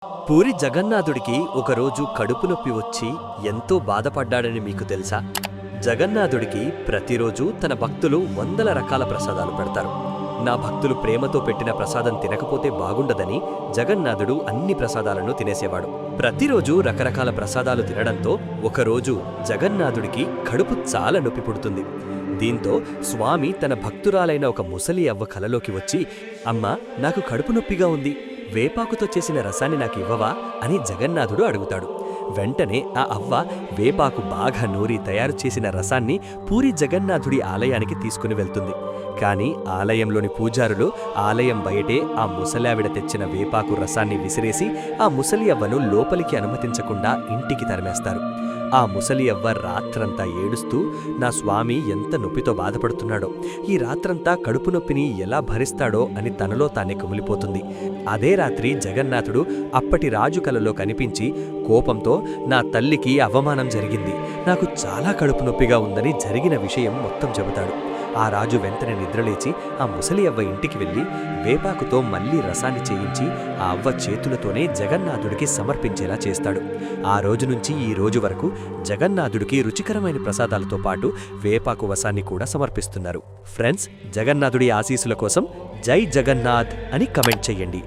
పూరి జగన్నాథుడికి ఒకరోజు కడుపు నొప్పి వచ్చి ఎంతో బాధపడ్డాడని మీకు తెలుసా? జగన్నాథుడికి ప్రతిరోజు తన భక్తులు వందల రకాల ప్రసాదాలు పెడతారు. నా భక్తులు ప్రేమతో పెట్టిన ప్రసాదం తినకపోతే బాగుండదని జగన్నాథుడు అన్ని ప్రసాదాలను తినేసేవాడు. ప్రతిరోజు రకరకాల ప్రసాదాలు తినడంతో ఒకరోజు జగన్నాథుడికి కడుపు చాలా నొప్పి పుడుతుంది. దీంతో స్వామి తన భక్తురాలైన ఒక ముసలి అవ్వ కలలోకి వచ్చి, అమ్మా, నాకు కడుపు నొప్పిగా ఉంది, వేపాకుతో చేసిన రసాన్ని నాకు ఇవ్వవా అని జగన్నాథుడు అడుగుతాడు. వెంటనే ఆ అవ్వ వేపాకు బాగా నూరి తయారు చేసిన రసాన్ని పూరి జగన్నాథుడి ఆలయానికి తీసుకుని వెళ్తుంది. కాని ఆలయంలోని పూజారులు ఆలయం బయటే ఆ ముసలావిడ తెచ్చిన వేపాకు రసాన్ని విసిరేసి ఆ ముసలి అవ్వను లోపలికి అనుమతించకుండా ఇంటికి తరిమేస్తారు. ఆ ముసలి అవ్వ రాత్రంతా ఏడుస్తూ, నా స్వామి ఎంత నొప్పితో బాధపడుతున్నాడో, ఈ రాత్రంతా కడుపు నొప్పిని ఎలా భరిస్తాడో అని తనలో తానే కుమిలిపోతుంది. అదే రాత్రి జగన్నాథుడు అప్పటి రాజు కలలో కనిపించి కోపంతో, నా తల్లికి అవమానం జరిగింది, నాకు చాలా కడుపు నొప్పిగా ఉందని జరిగిన విషయం మొత్తం చెబుతాడు. ఆ రాజు వెంటనే నిద్రలేచి ఆ ముసలి అవ్వ ఇంటికి వెళ్లి వేపాకుతో మళ్లీ రసాన్ని చేయించి ఆ అవ్వ చేతులతోనే జగన్నాథుడికి సమర్పించేలా చేస్తాడు. ఆ రోజు నుంచి ఈ రోజు వరకు జగన్నాథుడికి రుచికరమైన ప్రసాదాలతో పాటు వేపాకు వసాన్ని కూడా సమర్పిస్తున్నారు. ఫ్రెండ్స్, జగన్నాథుడి ఆశీస్సుల కోసం జై జగన్నాథ్ అని కమెంట్ చెయ్యండి.